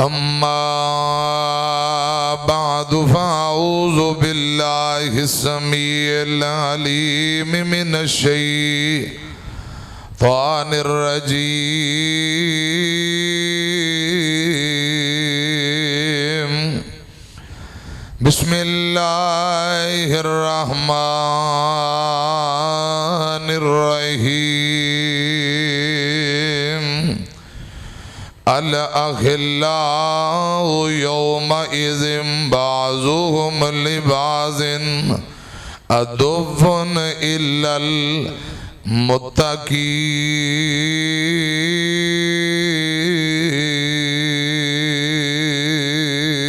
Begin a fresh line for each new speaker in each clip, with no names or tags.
أما بعد فأعوذ بالله السميع العليم من الشيطان الرجيم بسم الله الرحمن الرحيم الأخلاء يومئذ بعضهم لبعض عدو إلا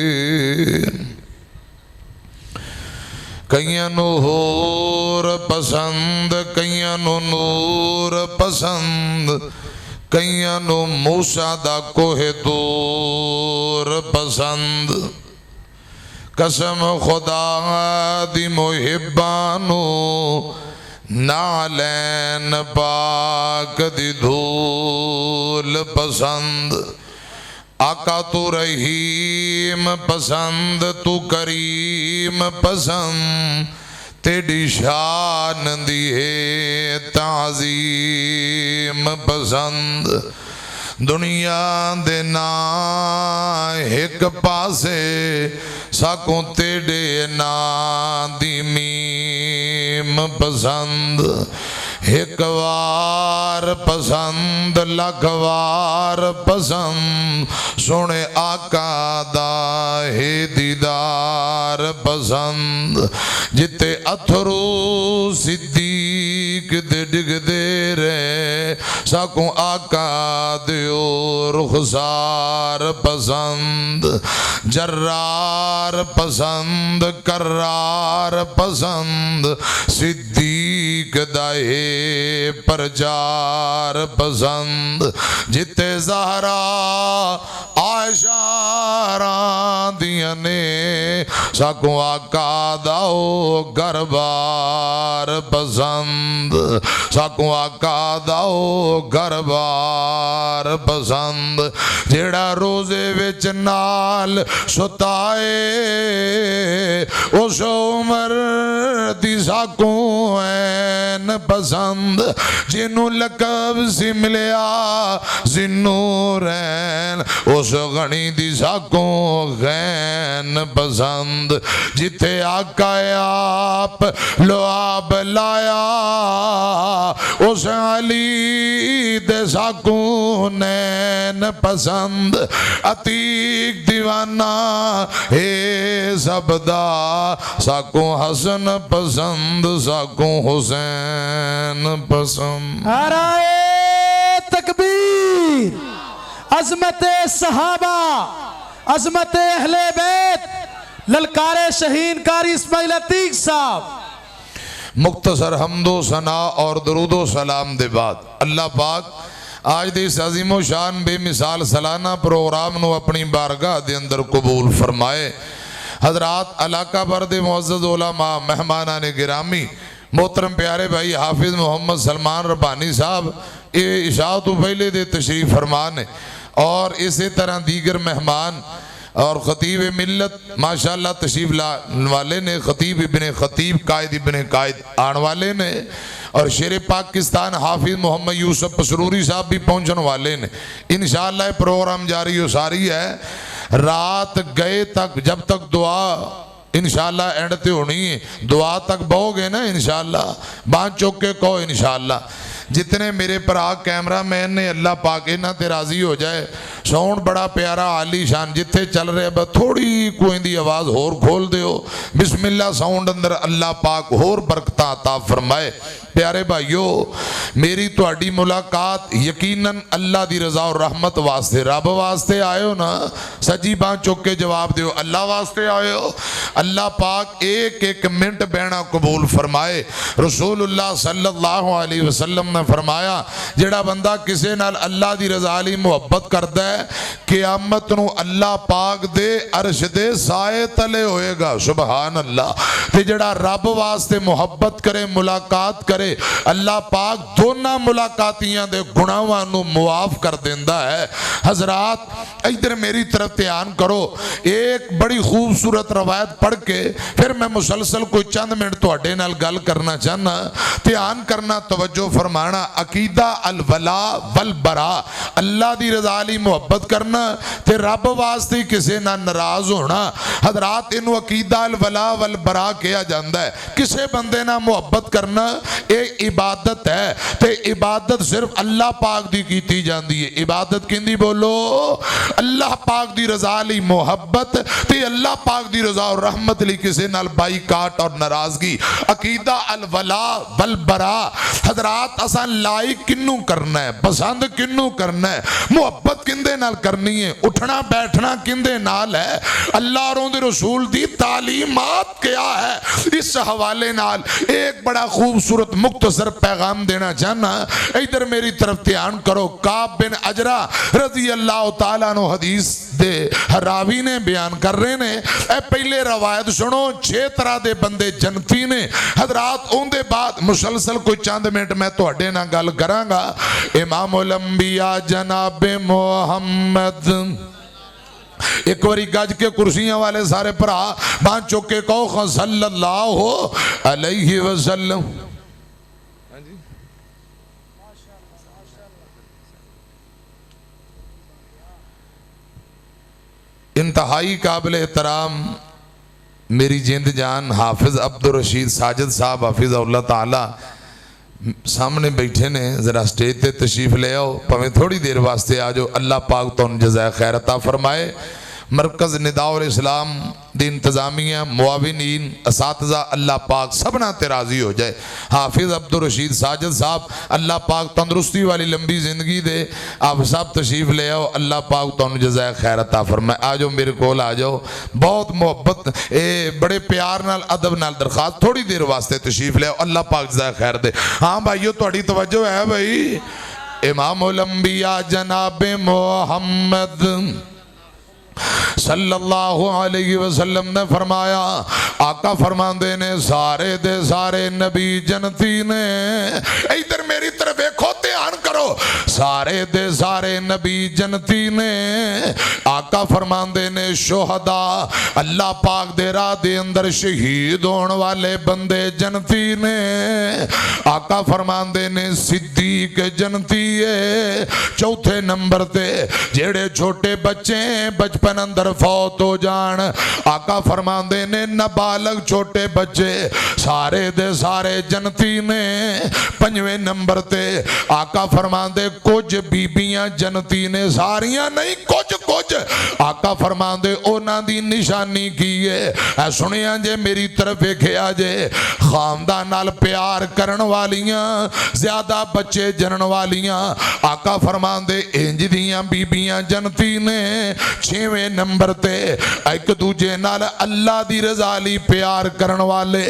المتقين کئیاں نو حور پسند کئیاں نو نور پسند کئیاں نو موسیٰ دا کوہ دور پسند قسم خدا دی محبانو نالین پاک دی دھول پسند آقا تو رحیم پسند تو کریم پسند تیری شان دی ہے تعظیم پسند دنیا دے نا ایک پاسے ساکوں تیرے نا دی میم پسند ایک وار پسند لکھوار پسند سونے آقا دا ہے دیدار پسند جتے اتھرو صدیق دے ڈگ دے رہے ساکوں آقا دیو رخسار پسند جرار پسند کرار پسند صدیق دائے پرجار پسند جتے زہرا عائشہ ران دیانے ساکوں آقا داؤ گربار پسند ساکوں آقا داؤ گربار پسند جیڑا روزے وچ نال ستائے اس عمر دی ساکوں این پسند جنوں لقب سی ملیا ذنورین اس غنی دی ساکوں غین پسند جتے آقا آپ لعاب لایا اس علی دے ساکوں نین پسند عتیق دیوانہ اے سبدا ساکوں حسن پسند ساکوں حسین پسند
نعرہ تکبیر عظمت صحابہ عظمت اہل بیت للکار شہین کاری اسماعیل عتیق صاحب
مختصر حمد و ثنا اور درود و سلام دے بعد اللہ پاک آج دے اس عظیم و شان بے مثال سالانہ پروگرام نو اپنی بارگاہ دے اندر قبول فرمائے حضرات علاقہ بر دے معزز علماء مہمانان گرامی محترم پیارے بھائی حافظ محمد سلمان ربانی صاحب عشاء تو پہلے دے تشریف فرمان ہے اور اسی طرح دیگر مہمان اور خطیب ملت ماشاءاللہ تشریف والے نے خطیب ابن خطیب قائد ابن قائد آن والے نے اور شیر پاکستان حافظ محمد یوسف پسروری صاحب بھی پہنچن والے نے انشاءاللہ پروگرام جاری و ساری ہے رات گئے تک جب تک دعا انشاءاللہ اینڈتے ہونی ہے دعا تک بہو گے نا انشاءاللہ بانچ چوک کے کہو انشاءاللہ جتنے میرے پر آگ کیمرہ مین نے اللہ پاک نہ تے راضی ہو جائے ساؤنڈ بڑا پیارا عالی شان جتھے چل رہے بس تھوڑی کوئی دی آواز ہور کھول دے ہو بسم اللہ ساؤنڈ اندر اللہ پاک ہور برکتہ عطا فرمائے پیارے بھائیو میری تو اڈی ملاقات یقیناً اللہ دی رضا اور رحمت واسطے رب واسطے آئے ہو نا سجی بان چوک کے جواب دیو اللہ واسطے آئے ہو اللہ پاک ایک ایک منٹ بینا قبول فرمائے رسول اللہ صلی اللہ علیہ وسلم نے فرمایا جڑا بندہ کسے نال اللہ دی رضا علی محبت کرتا ہے قیامت نو اللہ پاک دے عرش دے سائے تلے ہوئے گا. سبحان اللہ. تے جڑا رب واسطے محبت کرے ملاقات کرے اللہ پاک دونوں ملاقاتیاں دے گناہاں نو معاف کر دیندا ہے. حضرات ادھر میری طرف دھیان کرو. ایک بڑی خوبصورت روایت پڑھ کے پھر میں مسلسل کوئی چند منٹ تواڈے نال گل کرنا چاہنا. دھیان کرنا, توجہ فرمانا. عقیدہ الولا والبرا, اللہ دی رضا لی محبت کرنا تے رب واسطے کسے نہ ناراض ہونا. حضرات انہوں عقیدہ الولا والبرا کیا جاندہ ہے. کسے بندے نہ محبت کرنا ایک عبادت ہے تے عبادت صرف اللہ پاک دی کیتی جاندی ہے. عبادت کیندی بولو؟ اللہ پاک دی رضا لی محبت تے اللہ پاک دی رضا اور رحمت لی کسے نال بائی کاٹ اور ناراضگی. عقیدہ الولا والبرا. حضرات اساں لائق کنوں کرنا ہے, پسند کنوں کرنا ہے, محبت کندے نال کرنی ہے, اٹھنا بیٹھنا کندے نال ہے, اللہ اور ان دے رسول دی تعلیمات کیا ہے. اس حوالے نال ایک بڑا خوبصورت مختصر پیغام دینا چاہنا. ادھر میری طرف دھیان کرو. کعب بن عجرہ رضی اللہ تعالیٰ عنہ حدیث دے راوی نے بیان کر رہے نے. اے پہلے روایت سنو, 6 طرح دے بندے جنتی نے. حضرات ان دے بعد مسلسل کوئی چند منٹ میں تواڈے نال گل کراں گا. امام الانبیاء جناب محمد, ایک واری گج کے کرسیاں والے سارے پرا بان چوکے کہو صلی اللہ علیہ وسلم. انتہائی قابل احترام میری جند جان حافظ عبدالرشید ساجد صاحب حافظ اللہ تعالی سامنے بیٹھے نے. ذرا سٹیج تے تشریف لے آؤ, پویں تھوڑی دیر واسطے آ جاؤ. اللہ پاک تو ان جزائے خیر عطا فرمائے. مرکز نداء الاسلام دی انتظامیہ, معاونین, اساتذہ, اللہ پاک سبنا تے راضی ہو جائے. حافظ عبدالرشید ساجد صاحب اللہ پاک تندرستی والی لمبی زندگی دے. آپ سب تشریف لے آؤ, اللہ پاک تو ان جزائے خیر عطا فرمائے. آ جاؤ میرے کول آ جاؤ. بہت محبت بڑے پیار نال ادب نال درخواست, تھوڑی دیر واسطے تشریف لے آؤ, اللہ پاک جزائے خیر دے. ہاں بھائیو تہاڈی توجہ ہے بھائی. امام الانبیاء جناب محمد صلی اللہ علیہ وسلم نے فرمایا, آقا فرماندے نے سارے دے سارے نبی جنتی نے. ادھر میری طرف ایک دھیان کرو. سارے دے سارے نبی جنتی نے. آقا فرماندے نے شہداء, اللہ پاک دے راہ دے اندر شہید ہون والے بندے جنتی نے. آقا فرماندے نے صدیق جنتی ہے. چوتھے نمبر تے جیڑے چھوٹے بچے بچپن اندر فوت ہو جان, آقا فرماندے نے نابالغ چھوٹے بچے سارے دے سارے جنتی نے. 5ویں نمبر تے آقا فرماندے کچھ بیبیاں جنتی نے, ساریاں نہیں کچھ. آقا فرماندے اونا دی نشانی کی ہے. اے سنیاں جے میری طرف ویکھیا جے, خاندان نال پیار کرن والیاں, زیادہ بچے جنن والیاں, آقا فرماندے انج دیاں بیبیاں جنتی نے. 6ویں نمبر تے ایک دوجے نال اللہ دی رضا لی پیار کرن والے,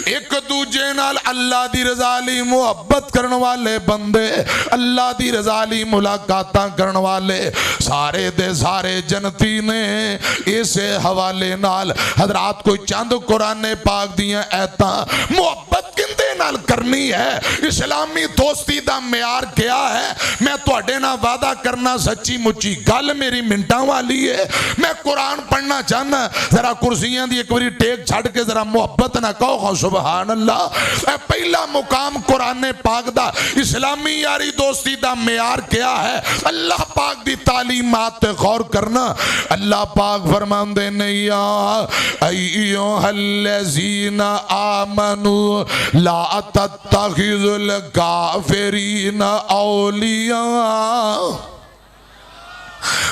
ایک دوجے نال اللہ دی رضا لی محبت کرن والے بندے, اللہ دی رضا لی ملاقاتاں کرن والے سارے دے سارے جنتی نے. اسے حوالے نال حضرات کوئی چند قرآن پاک دیاں ایتاں محبت کندے نال کرنی ہے. اسلامی دوستی دا معیار کیا ہے؟ میں تواڈے نال وعدہ کرنا سچی مچی گل میری منٹاں والی ہے. میں قرآن پڑھنا چاہنا, ذرا کرسیاں دی ایک باری ٹیک چھڑ کے ذرا محبت نہ کہو سبحان اللہ. اے پہلا مقام قرآن پاک دا اسلامی یاری دوستی دا معیار کیا ہے؟ اللہ پاک دی تعلیمات غور کرنا. اللہ پاک فرماندے نے یا ایھا الذین آمنوا لا تتخذوا الکافرین اولیاء.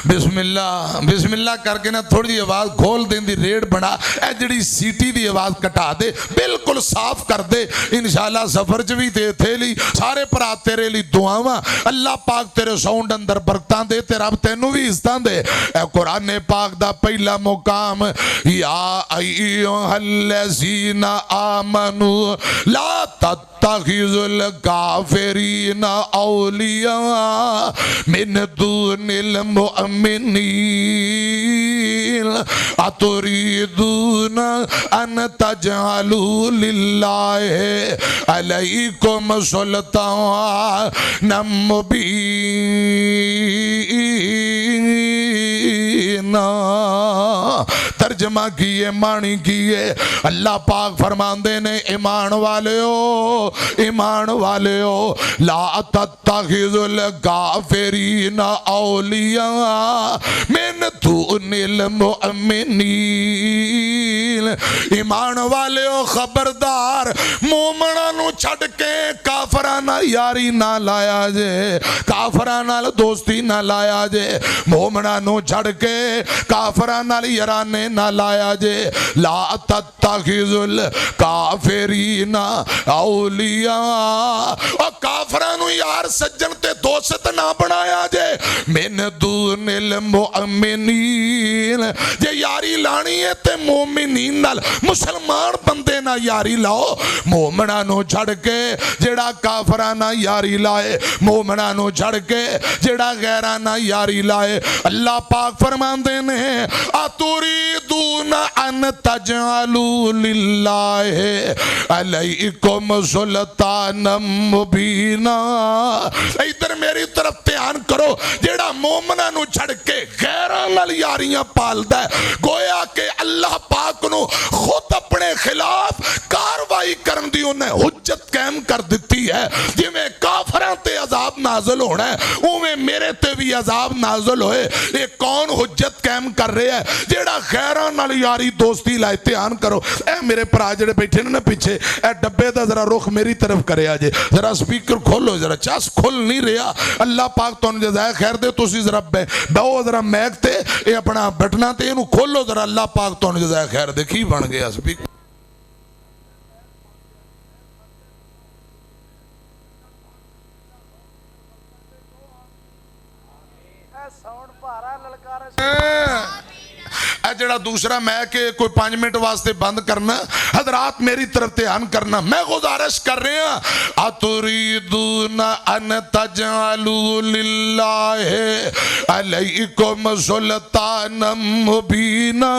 بسم اللہ کر کے نا تھوڑی دی آواز کھول دیں دی ریڈ بنا, اے جڑی سیٹی دی آواز کٹا دے, بالکل صاف کر دے. انشاءاللہ سفر چوی تے تھے لی سارے پرا تیرے لی دعاواں, اللہ پاک تیرے ساؤنڈ اندر برکتاں دے, تیرا تینوں بھی عزتاں دے. اے قرآن پاک دا پہلا مقام یا ایھا الذین آمنوا لا تتخذوا الکافرین اولیاء من دون المؤمنین اتریدون ان تجعلوا للہ علیکم سلطانا مبینا۔ ترجمہ کیے معنی کیے اللہ پاک فرماندے نے ایمان والےو لا تتخذوا الکافرین اولیاء من دون المؤمنین۔ ایمان والےو خبردار مومناں نو چھڑ کے کافراں نال یاری نہ لایا جے، کافراں نال دوستی نہ لایا جے، مومناں نو چھڑ کے کافراں نال یارانے نہ لایا جے۔ لا تتخذوا الکافرین اولیاء، اور کافراں نو یار سجن تے دوست نہ بنایا جے۔ من دون المؤمنین، جے یاری لانی ہے تے مومنین نال، مسلمان بندے نہ یاری لاؤ، مومناں نو چھڑ کے جڑا کافراں نہ یاری لائے، مومناں نو چھڑ کے جڑا غیراں نہ یاری لائے۔ اللہ پاک فرماندے نے اتریدون ان تجعلوا للہ علیکم سلطانا مبینا۔ ادھر میری طرف دھیان کرو، جیڑا مومناں نو چھڑ کے غیراں نال یاریاں پالدا ہے، گویا کہ اللہ پاک نو خود اپنے خلاف کاروائی کرن دی انہیں حجت قائم کر دیتی ہے۔ جی میں کافراں تے عذاب نازل ہونا ہے، اوہ میرے تے بھی عذاب نازل ہوئے۔ ایک کون حجت قائم کر رہے ہیں؟ جیڑا غیراں نال یاری دوستی لائے۔ دھیان کرو، اے میرے پرا جڑے بیٹھے نا پیچھے، اے ڈبے دا ذرا رخ میری طرف کرے آجے، ذرا سپیکر کھولو، ذرا چاس کھل نہیں رہا۔ اللہ پاک تو انہیں جزائے خیر دے، تو اسی ذرا بہو ذرا میک تے اے اپنا بٹنا تے انہوں کھولو ذرا، اللہ پاک تو انہیں جزائے خیر دے۔ کی بن گیا سپیکر؟ اے جڑا دوسرا میں کہ کوئی 5 منٹ واسطے بند کرنا، حضرات میری طرف دھیان کرنا، میں گزارش کر رہے ہیں اتریدون ان تجعلوا للہ علیکم سلطانا مبینا۔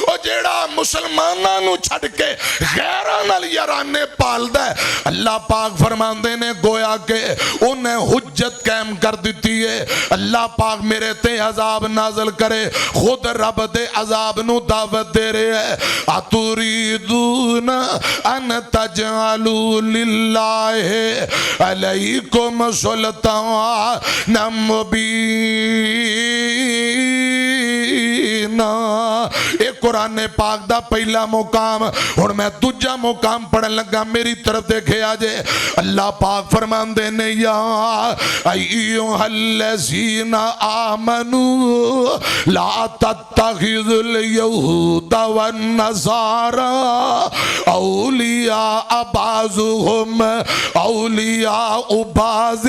او جڑا مسلماناں نو چھڑ کے غیراں نال یارانے پالدا ہے، اللہ پاک فرماندے نے گویا کہ انہیں حجت قائم کر دیتی ہے۔ اللہ پاک میرے تے عذاب نازل کرے، خود رب دے عذاب نو دعوت دے رہے ہیں۔ اتریدون ان تجعلوا للہ علیکم سلطانا مبینا۔ ایک قرآن پاک دا پہلا مقام، اور میں دوجا مقام پڑھن لگا، میری طرف دیکھے آجے۔ اللہ پاک فرماندے نے یا ایھا الذین آمنوا لا تتخذوا الیہود والنصارى اولیاء بعضهم اولیاء بعض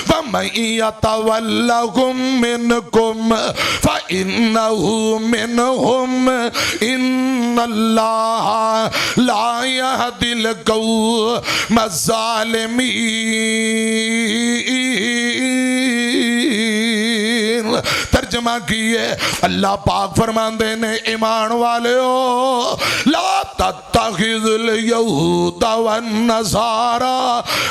فمن یتولهم منکم فإنه منهم ان اللہ لا یہدی القوم الظالمین۔ ترجمہ کیے اللہ پاک فرماندے نے ایمان والےو لا تتخذوا الیہود والنصارى،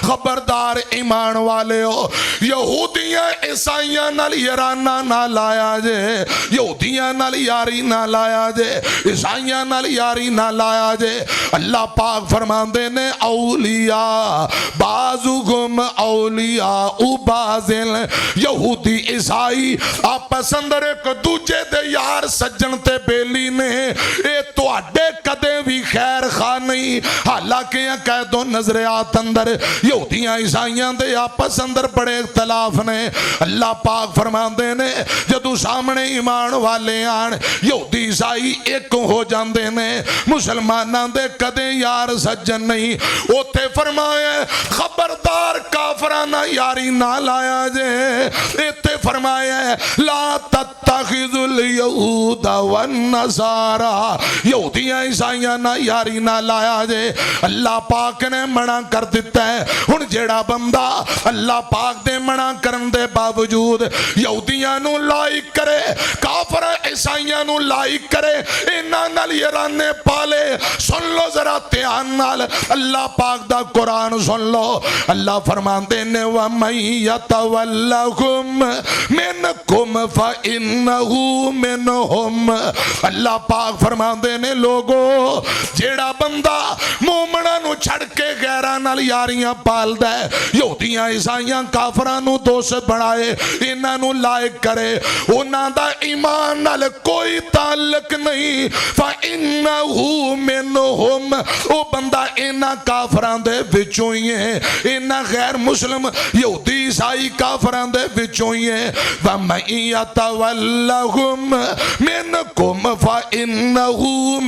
خبردار ایمان والےو یہودیاں عیسائیاں نال یارانہ نہ لایا جے، یہودیاں نال یاری نہ لایا جے، عیسائیاں نال یاری نہ لایا جے۔ اللہ پاک فرماندے نے اولیاء بعضکم اولیاء بعض، یہودی عیسائی آپس اندر ایک دوجے دے یار سجن تے بیلی نے، اے تو اڈے کدے بھی خیر خواہ نہیں۔ حالانکہ قید و نظریات اندر یہودیاں عیسائیاں دے آپس اندر بڑے اختلاف نے۔ اللہ پاک فرماندے نے جدو سامنے ایمان والے آن، یہودی عیسائی ایک ہو جاندے نے، مسلماناں دے کدے یار سجن نہیں۔ اوتھے فرمایا خبردار کافرانہ یاری نہ لایا جے، ایتے فرمایا لا تتخذوا الیہود والنصارى، یہودیاں عیسائیاں نہ یاری نہ لایا جے۔ اللہ پاک نے منع کر دیتا ہے۔ ہن جیڑا بندہ اللہ پاک دے منع کرن دے باوجود یہودیاں نو لائک کرے، کافر عیسائیاں نو لائک کرے، انہاں نال یارانے پالے۔ سن لو ذرا دھیان نال اللہ پاک دا قرآن سن لو۔ اللہ فرماندے نے وَمَن يَتَوَلَّهُم مِّنكُمْ فَإِنَّهُ مِنْهُمْ۔ اللہ پاک فرماندے نے لوگو جیڑا بندہ مومناں نو چھڑ کے غیراں نال یاریاں پالدا ہے، یہودیاں عیسائیاں کافراں نو دوست بنائے، انہاں نو لائق کرے، انہاں دا ایمان نال کوئی تعلق نہیں، فَإِنَّهُ مِنْهُمْ، او بندہ انہاں کافراں دے وچوں ہی ہے، انہاں غیر مسلم یہودی عیسائی کافراں دے وچوں ہی ہے۔ وَمَن يَتَوَلَّهُم مِّنكُمْ فَإِنَّهُ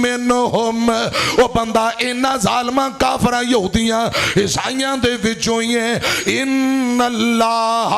مِنْهُمْ، او بندہ انہاں ظالماں کافراں یہودیاں عیسائیاں دے وچوں ہی ہے۔ ان اللہ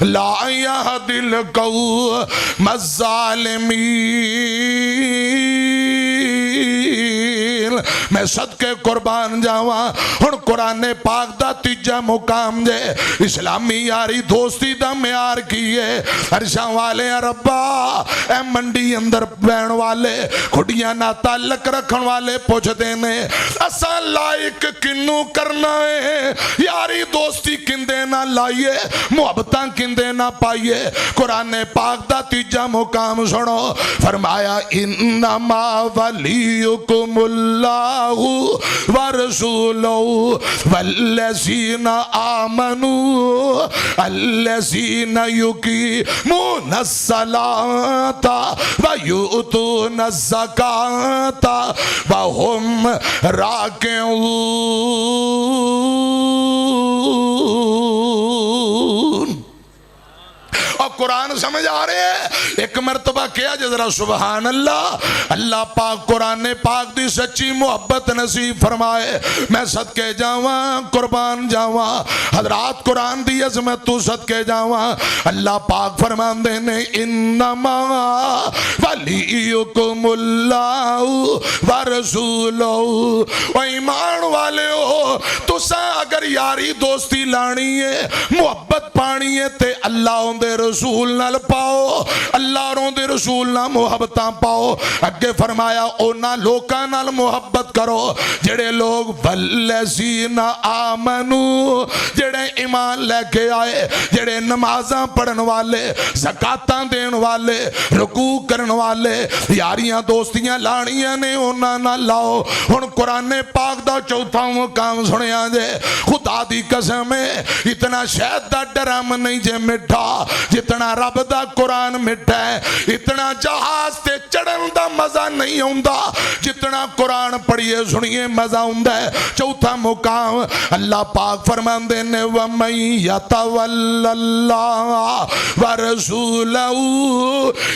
لا یہدی القوم الظالمین۔ میں صدقے قربان جاواں، ہن قرآن پاک دا تیجا مقام جے اسلامی یاری دوستی دا معیار کیے۔ عرشاں والے ربا اے منڈی اندر بین والے کھڑیاں نہ تعلق رکھن والے پوچھ دینے اساں لائق کنوں کرنا ہے، یاری دوستی کندے نہ لائیے، محبتاں کندے نہ پائیے۔ قرآن پاک دا تیجا مقام سنو، فرمایا انما ولیکم اللہ ورسولہ والذین آمنوا الذین یقیمون الصلاۃ ویؤتون الزکاۃ وہم راکعون۔ اور قرآن سمجھ آ رہے ہیں؟ ایک مرتبہ کیا جذرا سبحان اللہ۔ اللہ پاک قرآن پاک دی سچی محبت نصیب فرمائے۔ میں صدقے جاواں قربان جاواں، حضرات قرآن دی عظمت تو صدقے جاواں۔ اللہ پاک فرمان دینے انما ولیکم اللہ ورسولہ۔ و ایمان والے ہو تساں اگر یاری دوستی لانی ہے، محبت پانی ہے تے اللہ دے رسول نال پاؤ، اللہ دے رسول نال محبتاں پاؤ۔ اگے فرمایا اونا لوکاں نال محبت کرو جڑے لوگ والذین آمنو، جڑے ایمان لے کے آئے، جڑے نمازاں پڑھن والے، زکاتاں دین والے، رکوع کرن والے، یاریاں دوستیاں لانیاں نے اونا نال لاؤ۔ ہن قرآن پاک دا چوتھا مقام سنیا جے، خدا دی قسم ہے اتنا شہد دا ڈرم نہیں جے مٹھا جتنا رب دا قرآن مٹھا ہے، اتنا جہاز تے چڑھن دا مزہ نہیں ہوندا جتنا قرآن پڑھیے سنیے مزہ ہوندا ہے۔ چوتھا مقام اللہ پاک فرماندے نے وَمَن يَتَوَلَّ اللَّهَ وَرَسُولَهُ۔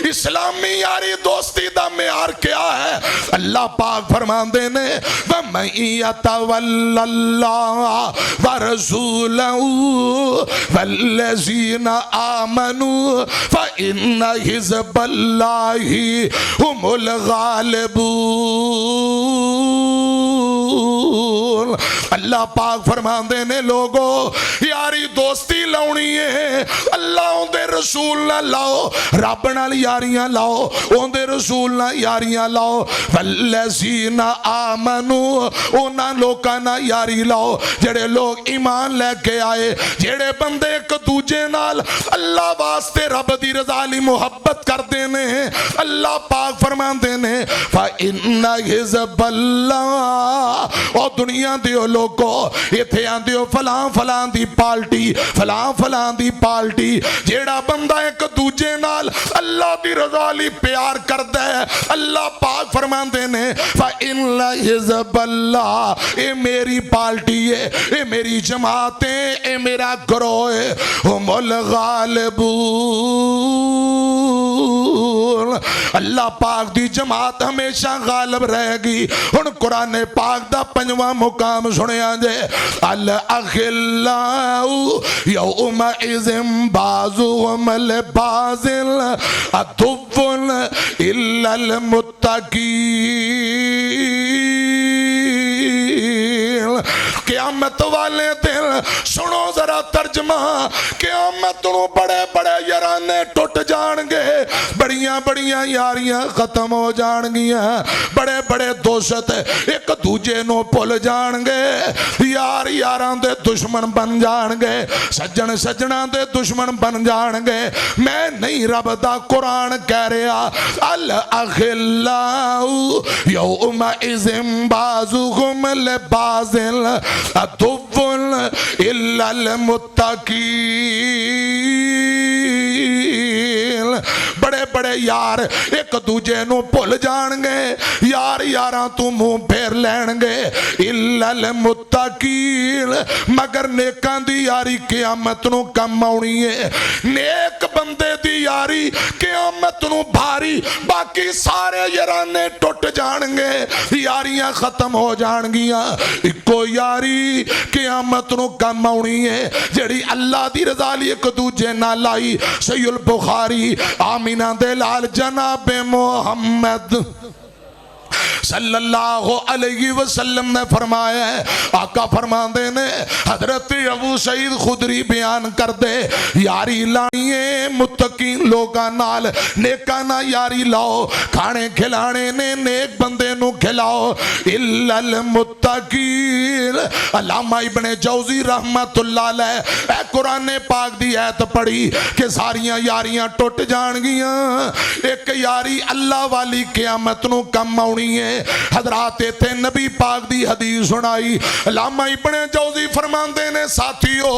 اسلامی یاری دوستی دا معیار کیا ہے؟ اللہ پاک فرماندے نے وَمَن يَتَوَلَّ اللَّهَ وَرَسُولَهُ وَالَّذِينَ آمنوا فإن حزب الله هم الغالبون۔ اللہ پاک فرماندے نے لوگو یاری دوستی لاؤنی ہے، اللہ دے رسول نہ لاؤ، رب نال یاریاں لاؤ، اون دے رسول نہ یاریاں لاؤ۔ والذین آمنوا، اونا لوکاں نہ یاری لاؤ جڑے لوگ ایمان لے کے آئے، جڑے بندے ایک دوجے نال اللہ واسطے رب دی رضا لی محبت کر دینے ہیں۔ اللہ پاک فرمان دینے فَإِنَّ حِزْبَ اللَّهِ۔ اور دنیا دیو لوگو یہ تھے آن دیو فلاں فلاں دی پالٹی، فلاں فلاں دی پالٹی، جیڑا بندہ ایک دوجے نال اللہ دی رضا لی پیار کر دے، اللہ پاک فرمان دینے فَإِنَّ حِزْبَ اللَّهِ، اے میری پالٹی ہے، اے میری جماعتیں، اے میرا گروہ ہے، ہم الغالبون۔ اللہ پاک دی جماعت ہمیشہ غالب رہے گی۔ ہن قرآن پاک دا پنجواں مقام سنیا جے الاخلاء یومئذ بعضهم لبعض عدو الا المتقین۔ قیامت والے دن سنو ذرا ترجمہ قیامت نو بڑے بڑے یارانے ٹوٹ جان گے بڑیاں بڑیاں یاریاں ختم ہو جان گیاں بڑے بڑے دوست ایک دوجے نو بھول جان گے یار یاراں دے دشمن بن جان گے سجن سجناں دے دشمن بن جان گے میں نہیں رب دا قرآن کہہ رہا الاخلاء یومئذ بعضهم لبعض عدو الا المتقین بڑے بڑے یار ایک دوجے نو بھول جان گے یار یاراں تو منہ پھیر لین گے الا المتقین مگر نیکاں دی یاری قیامت نو کم آنی ہے نیک بندے دی یاری قیامت نو بھاری باقی سارے یارانے ٹوٹ جان گے یاریاں ختم ہو جان گیاں ایکو یاری قیامت نو کم آنی ہے جڑی اللہ دی رضا لی ایک دوجے نہ لائی صحیح البخاری آمینہ دے لال جناب محمد صلی اللہ علیہ وسلم نے فرمایا ہے آقا فرماندے نے حضرت ابو سعید خدری بیان کر دے یاری لانیے متقین لوگاں نال نیکاں نہ یاری لاؤ کھانے کھلانے نے نیک بندے نو کھلاؤ الا المتقین علامہ ابن جوزی رحمت اللہ علیہ اے قرآن پاک دی ایت پڑھی کہ ساریاں یاریاں ٹوٹ جان گیاں ایک یاری اللہ والی قیامت نو کم آنی ہے حضرات تھے نبی پاک دی حدیث سنائی علامہ ابن جوزی فرماندے نے ساتھیو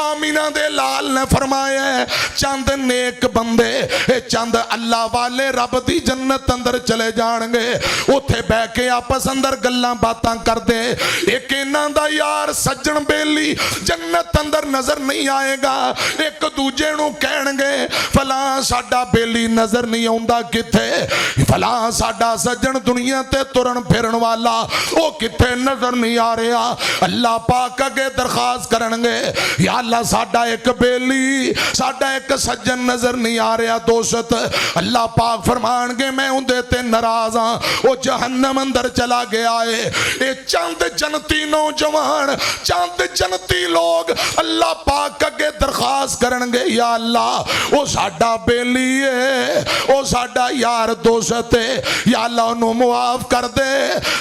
آمینہ دے لال نے فرمایا ہے چند نیک بندے چند اللہ والے رب دی جنت اندر چلے جان گے اتھے بے کے آپس اندر گلاں باتاں کر دے ایک انہاں دا یار سجن بیلی جنت اندر نظر نہیں آئے گا ایک دوجے نو کہن گے فلاں ساڈا بیلی نظر نہیں آؤندا کتھے فلاں ساڈا سجن دنیا تے ترن پھرن والا وہ کتھے نظر نہیں آ رہا اللہ پاک اگے درخواست کرن گے یا اللہ ساڈا ایک بیلی ساڈا ایک سجن نظر نہیں آ رہا دوست اللہ پاک فرمان گے میں اندے تے ناراض ہاں وہ جہنم اندر چلا گیا ہے اے چند جنتی نوجوان چند جنتی لوگ اللہ پاک اگے درخواست کرن گے یا اللہ وہ ساڈا بیلی ہے وہ ساڈا یار دوست ہے یا اللہ انہوں معاف کر دے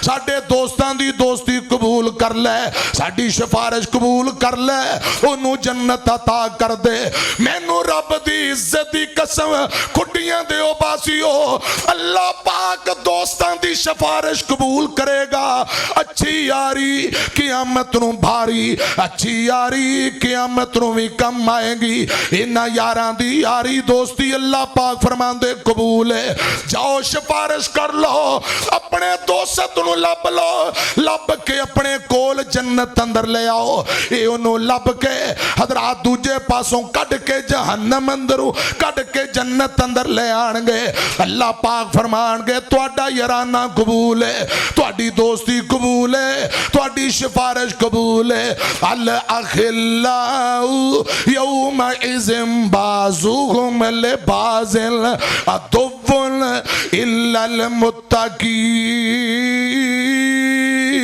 ساڈے دوستان دی دوستی قبول کر لے ساڈی شفارش قبول کر لے انہوں جنت عطا کر دے میں نو رب دی عزت دی قسم کھٹیاں دے او باسی ہو اللہ پاک دوستان دی شفارش قبول کرے گا اچھی یاری قیامت نو بھاری اچھی یاری قیامت نو بھی کم آئے گی انہا یاران دی یاری دوستی اللہ پاک فرمان دے قبول ہے جاؤ شفارش کر لو اپنے دوست نو لب لو لب کے اپنے کول جنت اندر لے آؤ اے انہوں لب کے حضرات دوجے پاسوں کڑ کے جہنم اندروں کڑ کے جنت اندر لے آن گے اللہ پاک فرمان گے توڑا یرانہ قبول ہے توڑی دوستی قبول ہے توڑی شفارش قبول ہے الاخلاء یومئذ بعضهم لبعض عدو الا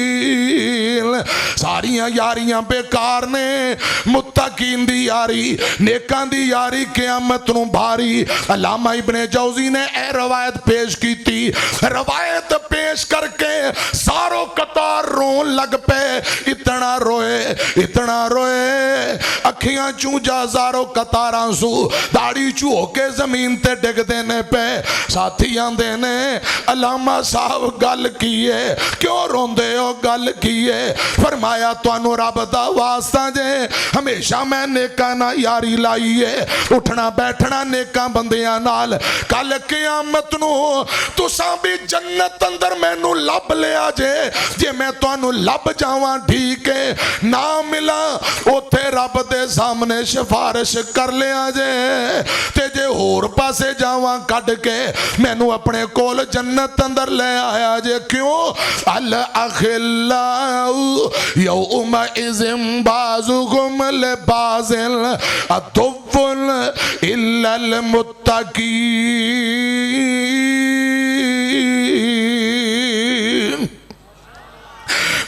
المتقین ساریاں یاریاں بیکار نے متقین دی یاری نیکان دی یاری قیامت نو بھاری علامہ ابن جوزی نے اے روایت پیش کی تھی روایت پیش کر کے ساروں قطار رون لگ پے اتنا روئے اکھیاں چوں جا زاروں قطاراں سو داڑی چوں ہو کے زمین تے ڈگ دینے پہ ساتھیاں دینے علامہ صاحب گل کیے کیوں روندے ہو گل کیے فرمایا تو انو رب دا واسطہ جے ہمیشہ میں نیکانا یاری لائیے اٹھنا بیٹھنا نیکا بندیاں نال کل قیامت نو تو ساں بھی جنت اندر میں نو لب لے آجے جے میں تو انو لب جاواں ٹھیک ہے نہ ملا اوتھے رب دے سامنے شفارش کر لے آجے تے جے ہور پاسے جاواں کڑ کے میں نو اپنے کول جنت اندر لے آیا جے کیوں الاخلاء یومئذ بعضهم لبعض عدو الا المتقین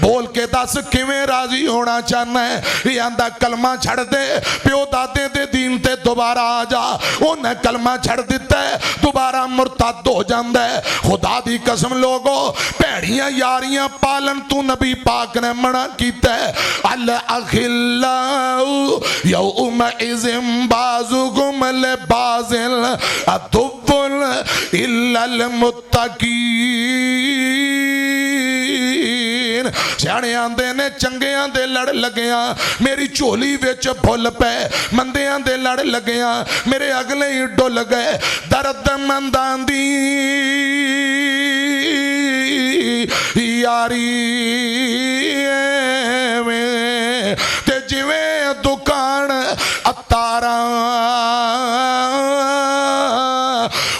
بول کے دس کیویں راضی ہونا چاہنا ہے. یہ آندا کلمہ چھڑ دے, پیو دادے دے دین تے دوبارہ آ جا. انہیں کلمہ چھڑ دیتا ہے, دوبارہ مرتد ہو جاندہ ہے. خدا دی قسم لوگو, پیڑیاں یاریاں پالن تو نبی پاک نے منع کیتا ہے. الاخلاء یومئذ بعضکم لبعض عدو الا المتقین. سیانے آندے نے چنگیاں دے لڑ لگیاں میری چولی وچ بھول پے, مندیاں دے لڑ لگیاں میرے اگلے ہی ڈول گئے. درد مندان دی یاری میں تے جویں دکان اتاراں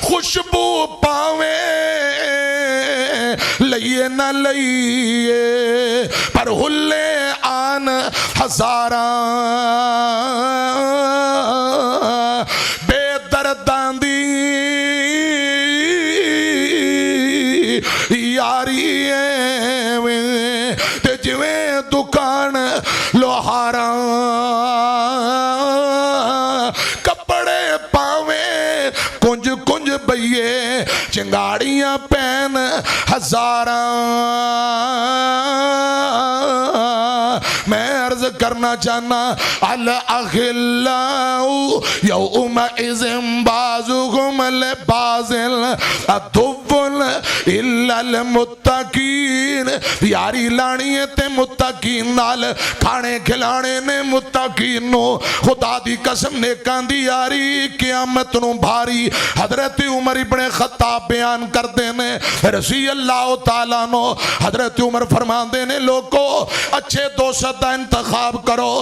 خوشبو پاویں لئیے نہ لئیے پر ہلے آن ہزاراں. بے درداں دی یاری میں تے جویں دکان لوہاراں کپڑے پاویں کنج کنج بئیے چنگاڑیاں پین ہزاراں. میں عرض کرنا چاہنا الاخلاء یومئذ بعضکم لبعض عدو الا المتقین. یاری لانی ہے تے متقین نال, کھانے کھلانے نے متقین نو. خدا دی قسم نیکاں دی یاری قیامت نو بھاری. حضرت عمر ابن خطاب بیان کر دینے رضی اللہ تعالیٰ نو. حضرت عمر فرمان دینے لوگو اچھے دوست دا انتخاب کرو,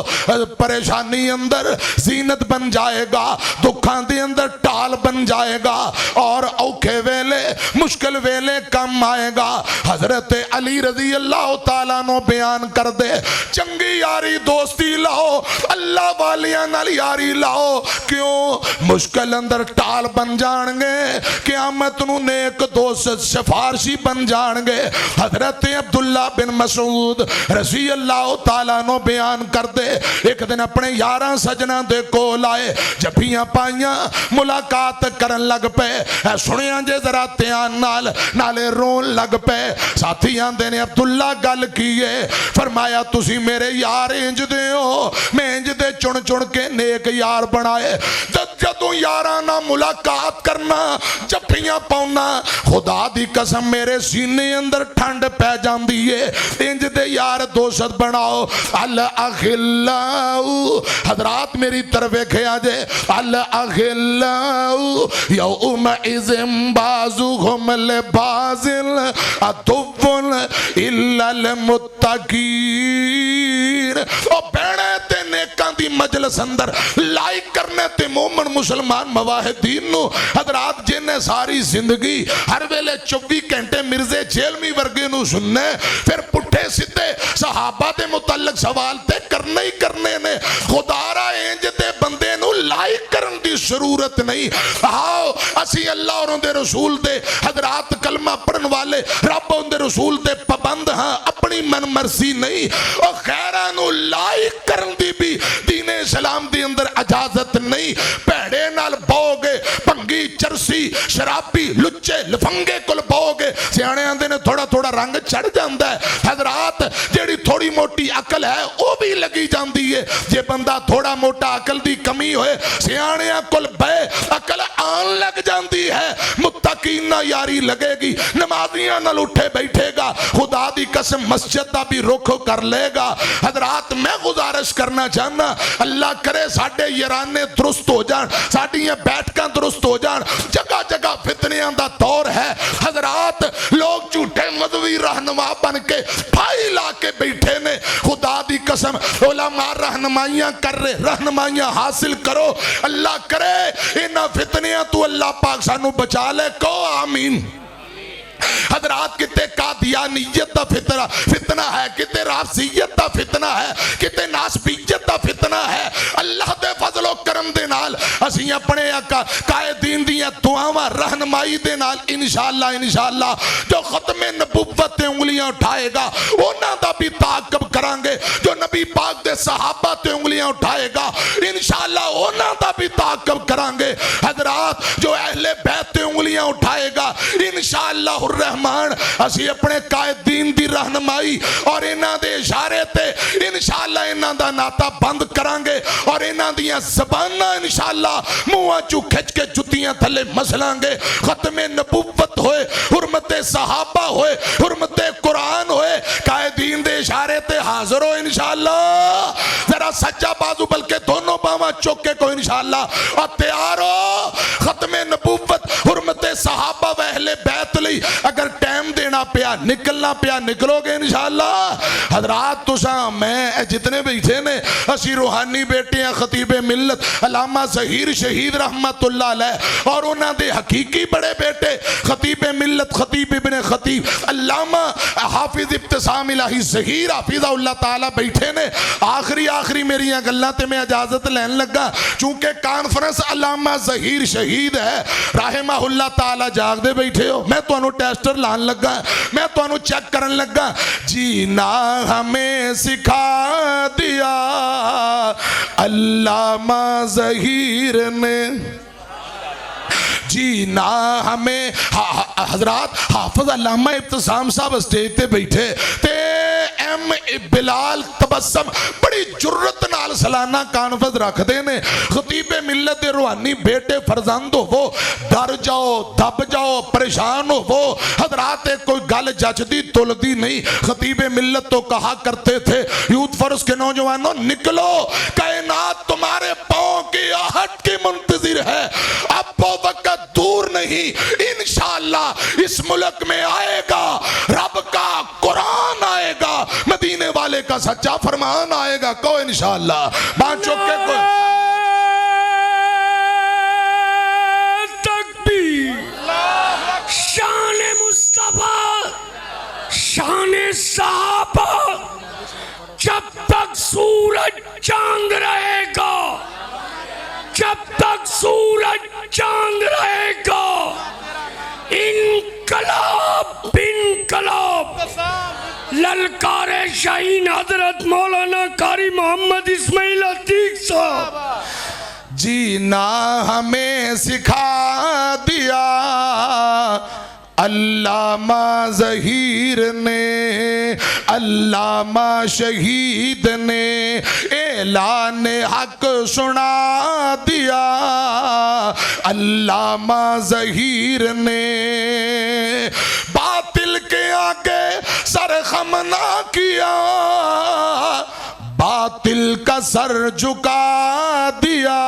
پریشانی اندر زینت بن جائے گا, دکھان دی اندر ٹال بن جائے گا, اور اوکھے ویلے مشکل ویلے کم آئے گا. حضرت علی رضی اللہ تعالیٰ نو بیان کر دے چنگی یاری دوستی لاؤ, اللہ والیاں نال یاری لاؤ. کیوں مشکل اندر ٹال بن جان گے, قیامت نو نیک دوست سفارشی بن جان گے. حضرت عبداللہ بن مسعود رضی اللہ تعالیٰ نو بیان کر دے ایک دن اپنے یاراں سجنہ دے کو لائے, جبیاں پائیاں ملاقات کرن لگ پے, سنیاں جے ذرا تیان نالے رون لگ پے. ساتھیاں دے نے عبداللہ گل کیے, فرمایا تسی میرے یار انج دے ہو, میں انج دے چن چن کے نیک یار بنائے. جدوں یاراں ملاقات کرنا جبیاں پاؤنا, خدا دی قسم میرے سینے اندر ٹھنڈ پہ جاندی ہے. انج دے یار دوست بناؤ. الاخلاء حضرات میری طرف کھیا جے, الاخلاء یومئذ بعضکم لبعض عدو الا المتقین. او بہنے تے نیکاں دی مجلس اندر لائک کرنے تے مومن مسلمان مواحدین نو حضرات جنہیں ساری زندگی ہر ویلے 24 گھنٹے مرزے جیلمی ورگے نو سننے, پھر پٹھے سدھے صحابہ دے متعلق سوال تے کرنے ہی کرنے نے. خدا را انج دے بندے نو لائک کرن دی ضرورت نہیں. آؤ اسی اللہ اور ان دے رسول دے حضرات کلمہ پڑھن والے, رب ان دے رسول دے پابند ہاں, اپنی من مرضی نہیں. اور خیران نو لائک کرن دی بھی دین اسلام دی اندر اجازت نہیں. پیڑے نال بوگے, پنگی چرسی شرابی لچے لفنگے کل بوگے, سیانے آندے نے تھوڑا تھوڑا رنگ چڑھ جاندہ ہے. حضرات جیڑی تھوڑی موٹی عقل ہے وہ بھی لگی جاندی ہے. جے بندہ تھوڑا موٹا عقل دی کمی ہوئے, سیانے کل بے عقل آن لگ جاندی ہے. متقین نہ یاری لگے گی, نمازیاں نہ اٹھے بیٹھے گا, خدا دی قسم مسجد دا بھی رخ کر لے گا. حضرات میں گزارش کرنا چاہنا, اللہ کرے ساڑھے یرانے درست ہو جان, ساڑھیاں بیٹھکاں درست ہو جان. جگہ جگہ فتنیاں دا دور ہے. حضرات لوگ جھوٹے مذہبی رہنما بن کے پھائی لا کے بیٹھے نے. خدا دی قسم علماء رہنمائیاں کر رہے, رہنمائیاں حاصل کرو. اللہ کرے انہاں فتنیاں تو اللہ پاک سانو بچا لے. کو آمین. حضرات کتے قادیانیت دا فتنہ ہے, کتے رافضیت دا فتنہ ہے, کتے ناسبیت دا فتنہ ہے. اللہ دے فضل و کرم دے نال اسی اپنے قائدین دیاں دعاواں رہنمائی دے نال انشاءاللہ جو ختم نبوت تے انگلیاں اٹھائے گا انہاں دا بھی تعاقب کرانگے, جو نبی پاک دے صحابہ تے انگلیاں اٹھائے گا انشاءاللہ انہاں دا بھی تعاقب کرانگے. حضرات جو اہل بیت تے انگلیاں اٹھائے گا انشاءاللہ الرحمن اسی اپنے قائدین دی رہنمائی اور انہاں دے اشارے تے انشاءاللہ انہاں دا ناتا بند کرانگے اور انہاں دیاں زبانہ انشاءاللہ منہاں چو کھچ کے جتیاں تھلے مسلانگے. ختم نبوت ہوئے, حرمت صحابہ ہوئے, حرمت قرآن ہوئے, قائدین دے اشارے تے حاضر ہو انشاءاللہ. ذرا سجا بازو بلکہ دونوں باواں چوکے کو انشاءاللہ اور تیار ہو. ختم نبوت حرمت صحابہ و اہل بیت لی اگر ٹائم دینا پیا نکلنا پیا نکلو گے انشاءاللہ. حضرات تو میں جتنے بیٹھے نے اسی روحانی بیٹے ہیں خطیب ملت علامہ ظہیر شہید رحمت اللہ علیہ اور انہاں دے حقیقی بڑے بیٹے خطیب ملت خطیب ابن خطیب علامہ حافظ ابتسام الہی ظہیر حافظہ اللہ تعالیٰ بیٹھے نے. آخری میری گلاں تے میں اجازت لین لگا چونکہ کانفرنس علامہ ظہیر شہید ہے رحمہ اللہ تعالیٰ. جاگ دے بیٹھے ہو, میں تو انہوں ٹیسٹر لان لگا, میں تو انہوں چیک کرن لگا. جینا ہمیں سکھا دیا علامہ ظہیر نے, جینا ہمیں. حضرات حافظ علامہ ابتسام صاحب اسٹیج تے بیٹھے تے ایم بلال تبسم بڑی جرت نال سالانہ کانفرنس رکھ دینے. خطیب ملت دے روحانی بیٹے فرزند ہو وہ ڈر جاؤ دب جاؤ پریشان ہو وہ. حضرات کوئی گل جچ دی تل دی نہیں. خطیب ملت تو کہا کرتے تھے یوتھ فرس کے نوجوانوں نکلو, کائنات تمہارے پاؤں کی آہٹ کی منتظر ہے, اب وہ وقت دور نہیں انشاءاللہ اس ملک میں آئے گا, رب کا قرآن آئے گا, مدینے والے کا سچا فرمان آئے گا. کو انشاءاللہ بانچوں کے کوئی
تکبیر, شان مصطفیٰ, شان صحابہ, جب تک سورج چاند رہے گا, جب تک سورج چاند رہے گا, انقلاب انقلاب. للکار شاہین حضرت مولانا قاری محمد اسماعیل عتیق صاحب.
جینا ہمیں سکھا دیا علامہ ظہیر نے, علامہ شہید نے اعلان حق سنا دیا علامہ ظہیر نے. باطل کے آگے سر خم نہ کیا, باطل کا سر جھکا دیا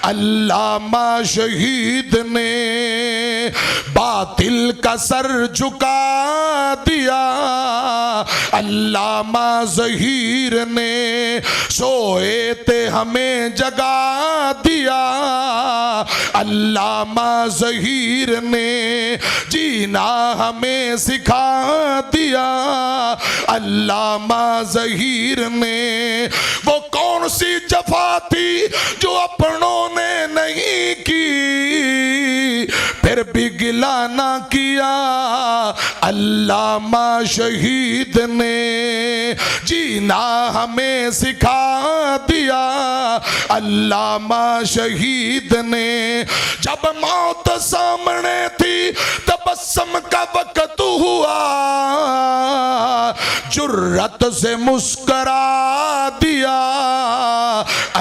علامہ شہید نے, باطل کا سر جھکا دیا علامہ ظہیر نے. سوئے تھے ہمیں جگا دیا علامہ ظہیر نے, جینا ہمیں سکھا دیا علامہ ظہیر نے. وہ کون سی جفا تھی جو اپنوں نے نہیں کی, پھر بھی گلہ نہ کیا علامہ شہید نے. جینا ہمیں سکھا دیا علامہ شہید نے. جب موت سامنے تھی تبسم کا وقت ہوا, جرت سے مسکرا دیا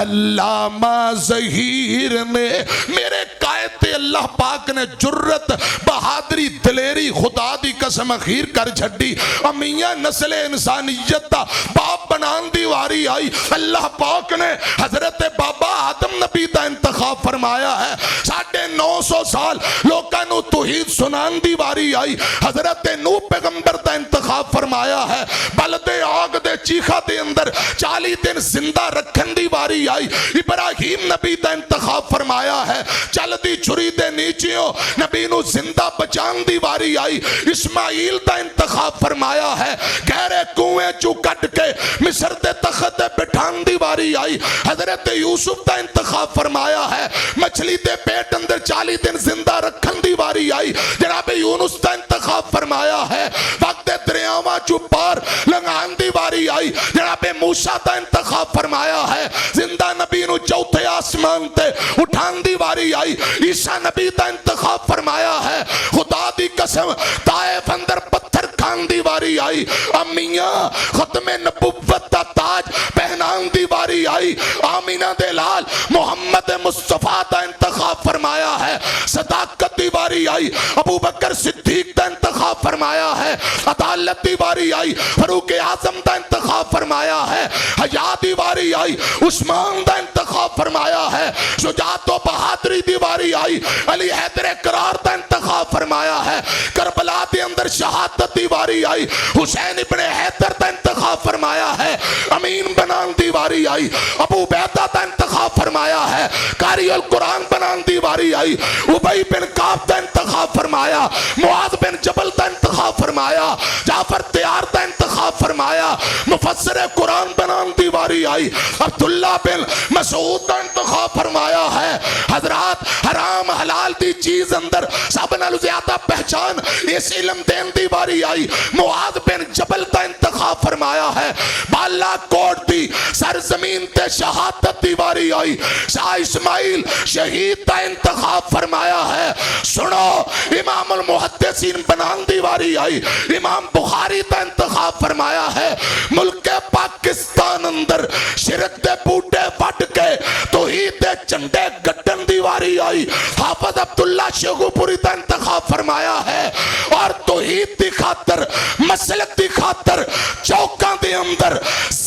علامہ ظہیر نے. میرے قائد اللہ پاک نے جرت بہادری دلیری خدا دی قسم اخیر کر چھڑی. امیاں نسل انسانیت دا باپ بنان دی واری آئی. اللہ پاک نے حضرت بابا آدم نبی دا انتخاب فرمایا ہے. 950 سال لوکاں نو توحید سنان دی واری آئی. حضرت نوح پیغمبر دا انتخاب فرمایا ہے. بلد آگ دے چیخا دے اندر 40 دن زندہ رکھن دی واری آئی. ابراہیم نبی دا انتخاب فرمایا ہے. چل دی چھری سوری دے نیچیوں نبی نو زندہ بچان دی واری آئی اسماعیل دا انتخاب فرمایا ہے گہرے کنویں چو کٹ کے مصر دے تخت بٹھان دی واری آئی حضرت یوسف دا انتخاب فرمایا ہے مچھلی دے پیٹ اندر 40 دن زندہ رکھن دی واری آئی جناب یونس دا انتخاب فرمایا ہے وقت دریاواں چو پار لنگان دی واری آئی جناب موسیٰ دا انتخاب فرمایا ہے زندہ نبی نو چوتھے آسمان تے اٹھان دی واری آئی عیسیٰ نبی دا انتخاب فرمایا ہے خدا دی قسم طائف اندر پتھر کھان دی واری آئی امیاں ختم نبوت دا تاج پہنان دی واری آئی آمینہ دے لال محمد مصطفیٰ دا انتخاب فرمایا ہے صداقت دی واری آئی ابو بکر صدیق دا انتخاب فرمایا ہے عدالت دی واری آئی فاروق اعظم دا انتخاب فرمایا ہے حیا دی واری آئی عثمان دا انتخاب فرمایا ہے شجاعت و بہادری دی واری آئی علی حیدر قرار دا انتخاب فرمایا ہے کربلا دے اندر شہادت دی واری آئی حسین ابن حیدر دا انتخاب فرمایا ہے امین بنان دی واری آئی ابو بیدہ دا انتخاب فرمایا ہے قاری القرآن بنان دی واری آئی ابی بن کعب دا انتخاب فرمایا معاذ بن جبل دا انتخاب فرمایا جعفر تیار دا انتخاب فرمایا مفسر قرآن بنان دی واری آئی عبداللہ بن مسعود دا انتخاب فرمایا ہے حضرات حرام حلال دی چیز اندر سب نالو زیادہ پہچان اس علم دین دی واری آئی معاذ بن جبل دا انتخاب فرمایا ہے بالا کوٹ دی سرزمین تے شہادت دی واری آئی شاہ اسماعیل شہید دا انتخاب فرمایا ہے سنو امام المحدثین بنان دی واری آئی امام بخاری دا انتخاب فرمایا ہے ملک پاکستان اندر شرک دے بوٹے وٹ کے توحید دے چنڈے گٹن دی واری آئی حافظ عبداللہ شیخو پوری دا انتخاب فرمایا ہے اور توحید دی خاطر مسلک دی خاطر چوکاں دے اندر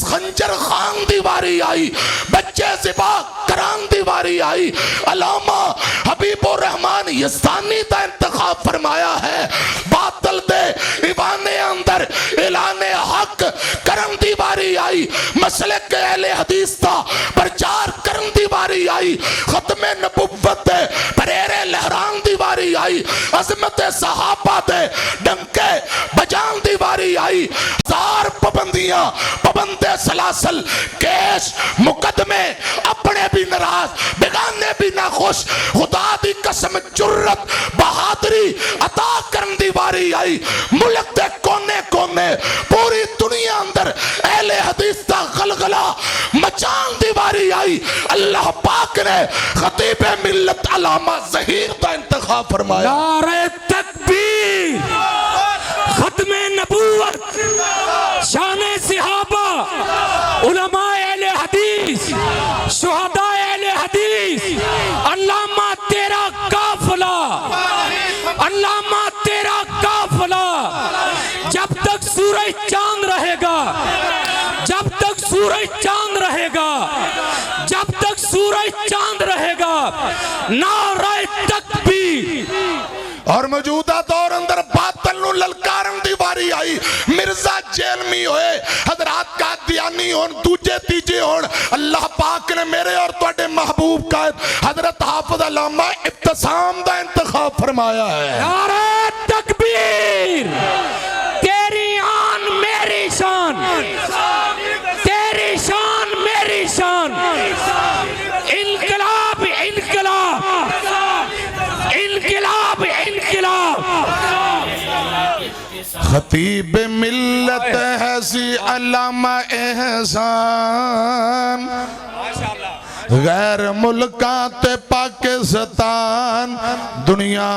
خنجر خان دی واری آئی بچے زبا کران دی واری آئی علامہ حبیب الرحمن یزدانی دا انتخاب فرمایا ہے باطل دے ایوان اندر اعلان حق کرن دی واری آئی مسلک کے اہل حدیث دا پرچار کرن دی واری آئی ختم نبوت دے پریرے لہران دی واری آئی عظمت صحابہ دے ڈنکے بجان دی واری آئی ہزار پابندیاں پابند سلاسل کیش مقدمے اپنے بھی ناراض بیگانے بھی ناخوش خدا دی قسم جرت بہادری عطا کرن دی واری آئی ملک دے کونے کونے پوری دنیا اندر اہل حدیث دا غلغلہ مچان دی واری آئی اللہ پاک نے خطیب ملت علامہ ظہیر دا انتخاب فرمایا
نعرہ تکبیر ختم نبوت شان صحابہ علماء اہل حدیث شہداء اہل حدیث علامہ تیرا قافلہ علامہ تیرا قافلہ جب تک سورج چاند رہے گا جب تک سورج چاند رہے گا جب تک سورج چاند رہے گا نعرہ تکبیر
اور موجودہ دور اندر باطل نو للکارن دی واری آئی مرزا جیل میں ہوئے حضرات قادیانی ہون دوجے تیجے ہون اللہ پاک نے میرے اور توڑے محبوب قائد حضرت حافظ علامہ ابتسام دا انتخاب فرمایا ہے
نعرہ تکبیر تیری آن میری شان تیری شان میری شان انقلاب انقلاب انقلاب انقلاب
خطیب ملت ہے سی علامہ احسان غیر ملکات پاکستان دنیا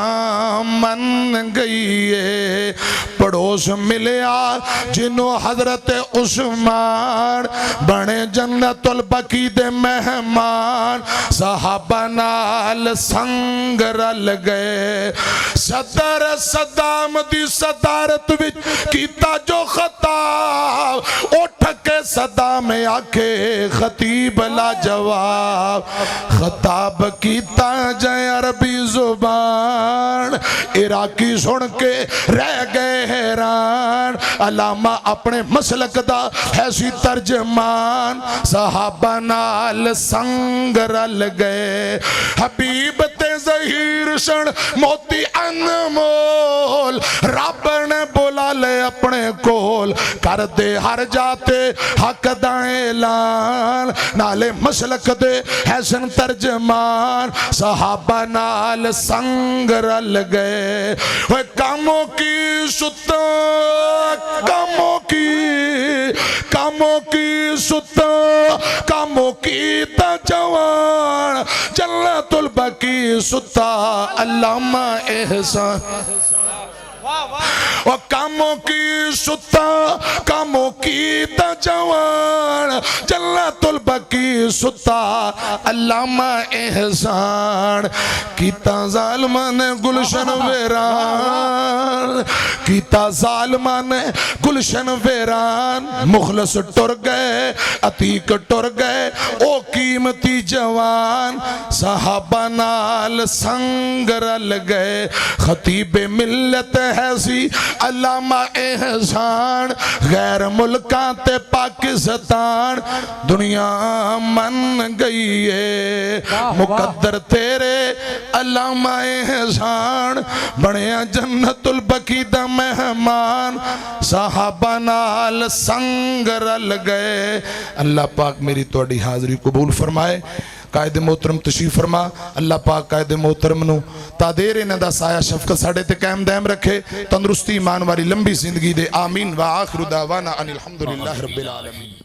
من گئی ہے پڑوس ملیا جنہوں حضرت عثمان بنے جنت البقیع دے مہمان صحابہ نال سنگ رل گئے صدر صدام دی صدارت وچ کیتا جو خطاب اٹھ کے صدام آکھے خطیب لا جواب خطاب کیتا جائے عربی زبان عراقی سن کے رہ گئے ہیں
ویران علامہ اپنے مسلک دا ہے سی ترجمان صحابہ نال سنگ رل گئے حبیب تے ظہیر سن موتی انمول رب نے بولا لے اپنے کول کر دے ہر جاتے حق دا اعلان نالے مسلک دے حسن ترجمان صحابہ نال سنگ رل گئے وہ کاموں کی ستا کاموں کی ستا کاموں کی تا جوان جنت البقیع ستا علامہ احسان اور کاموں کی ستا کاموں کی تا جوان جنت البقیع ستا علامہ احسان کیتا ظالمان گلشن ویران کیتا ظالمان گلشن ویران مخلص ٹر گئے عتیق ٹر گئے او قیمتی جوان صحابہ نال سنگ رل گئے خطیب ملت ہے سی علامہ احسان غیر ملکاں تے پاکستان دنیا من گئی ہے مقدر تیرے علامہ احسان بڑیا جنت البقیع دا مہمان صحابہ نال سنگ رل گئے اللہ پاک میری توڑی حاضری قبول فرمائے قائد محترم تشریف فرما اللہ پاک قائد محترم نو تا دیر انہ دا سایہ شفقت ساڑے تے قائم دائم رکھے تندرستی ایمان والی لمبی زندگی دے آمین و آخر دعوانا ان الحمدللہ رب العالمین